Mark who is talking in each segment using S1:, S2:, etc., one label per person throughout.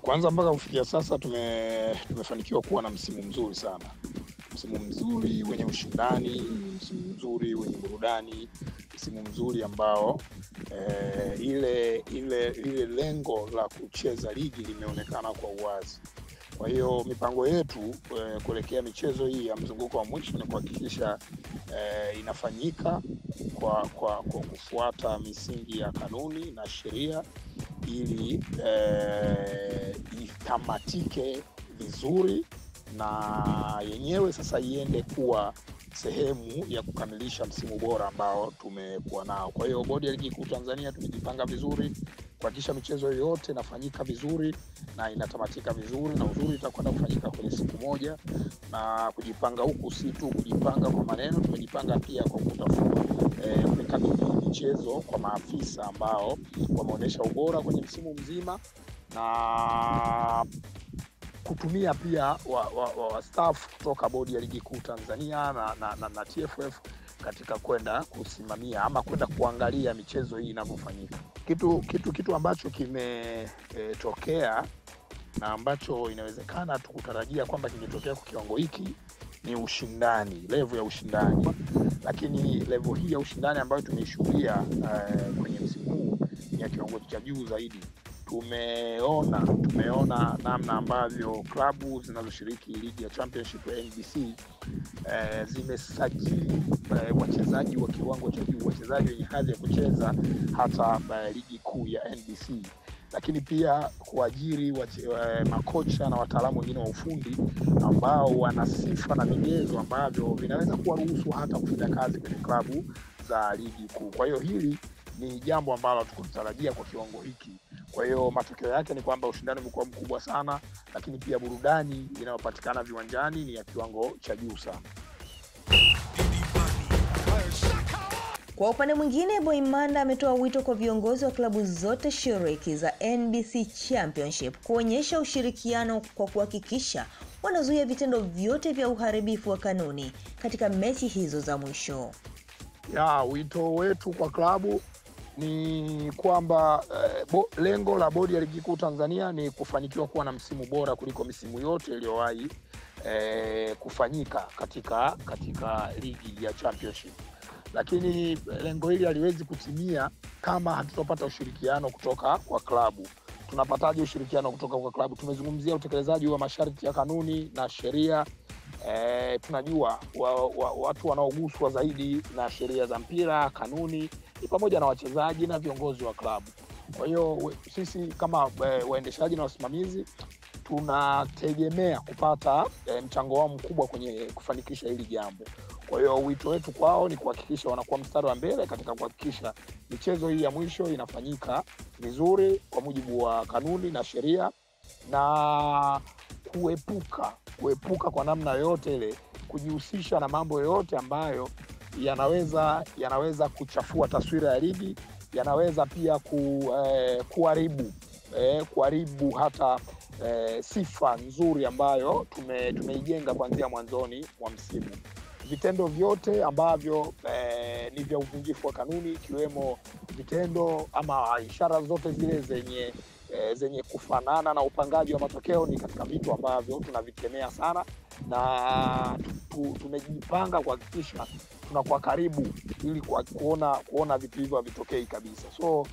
S1: Kwanza mpaka kufikia sasa tumefanikiwa kuwa na msimu mzuri sana. Msimu mzuri wenye ushindani, msimu mzuri wenye burudani, msimu mzuri ambao ile lengo la kucheza ligi limeonekana kwa uwazi. Kwa hiyo mipango yetu kuelekea michezo hii ya mzunguko wa mwisho ni kuhakikisha inafanyika kwa kufuata misingi ya kanuni na sheria ili itamatike vizuri na yenyewe sasa iende kuwa sehemu ya kukamilisha msimu bora ambao tumekuwa nao. Kwa hiyo Bodi ya Ligi Kuu Tanzania tumejipanga vizuri kuhakikisha michezo yote inafanyika vizuri na inatamatika vizuri, na uzuri itakwenda kufanyika kwenye siku moja. Na kujipanga huku si tu kujipanga kwa maneno, tumejipanga pia kwa kutafuta kukabidhi michezo kwa maafisa ambao wameonyesha ubora kwenye msimu mzima, na kutumia pia staff kutoka Bodi ya Ligi Kuu Tanzania na TFF katika kwenda kusimamia ama kwenda kuangalia michezo hii inavyofanyika. Kitu ambacho kimetokea na ambacho inawezekana tukutarajia kwamba kingetokea kwa kiwango hiki ni ushindani, level ya ushindani. Lakini level hii ya ushindani ambayo tumeishuhudia kwenye msimu huu ni ya kiwango cha juu zaidi. Tumeona namna ambavyo klabu zinazoshiriki ligi ya Championship ya NBC zimesajili wachezaji wa kiwango cha juu, wachezaji wenye hadhi ya kucheza hata ligi kuu ya NBC, lakini pia kuajiri makocha na wataalamu wengine wa ufundi ambao wana sifa na vigezo ambavyo vinaweza kuwaruhusu hata kufanya kazi kwenye klabu za ligi kuu. Kwa hiyo hili ni jambo ambalo tukutarajia kwa kiwango hiki. Kwa hiyo matokeo yake ni kwamba ushindani umekuwa mkubwa sana, lakini pia burudani inayopatikana viwanjani ni ya kiwango cha juu sana.
S2: Kwa upande mwingine, Boimanda ametoa wito kwa viongozi wa klabu zote shiriki za NBC Championship kuonyesha ushirikiano kwa kuhakikisha wanazuia vitendo vyote vya uharibifu wa kanuni katika mechi hizo za mwisho.
S1: Wito wetu kwa klabu ni kwamba lengo la Bodi ya Ligi Kuu Tanzania ni kufanikiwa kuwa na msimu bora kuliko misimu yote iliyowahi kufanyika katika ligi ya Championship. Lakini lengo hili haliwezi kutimia kama hatutapata ushirikiano kutoka kwa klabu. Tunapataje ushirikiano kutoka kwa klabu? Tumezungumzia utekelezaji wa masharti ya kanuni na sheria. Tunajua watu wanaoguswa zaidi na sheria za mpira, kanuni, ni pamoja na wachezaji na viongozi wa klabu. Kwa hiyo sisi kama waendeshaji na wasimamizi tunategemea kupata mchango wao mkubwa kwenye kufanikisha hili jambo. Kwa hiyo wito wetu kwao ni kuhakikisha wanakuwa mstari wa mbele katika kuhakikisha michezo hii ya mwisho inafanyika vizuri kwa mujibu wa kanuni na sheria, na kuepuka kwa namna yote ile kujihusisha na mambo yote ambayo yanaweza kuchafua taswira ya ligi, yanaweza pia kuharibu hata sifa nzuri ambayo tumeijenga kuanzia mwanzoni mwa msimu. Vitendo vyote ambavyo ni vya uvunjifu wa kanuni, ikiwemo vitendo ama ishara zote zile zenye kufanana na upangaji wa matokeo, ni katika vitu ambavyo tunavikemea sana, na tumejipanga kuhakikisha tunakuwa karibu ili kuona vitu hivyo havitokei kabisa. So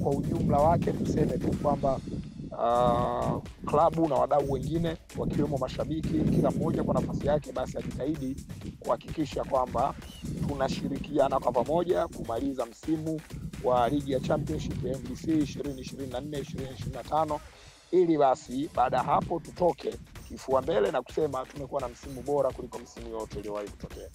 S1: kwa ujumla wake tuseme tu kwamba klabu na wadau wengine wakiwemo mashabiki, kila mmoja kwa nafasi yake basi ajitahidi kuhakikisha kwamba tunashirikiana kwa pamoja kumaliza msimu wa ligi ya Championship ya NBC 2024-2025, ili basi baada hapo tutoke kifua mbele na kusema tumekuwa na msimu bora kuliko msimu yote iliyowahi kutokea.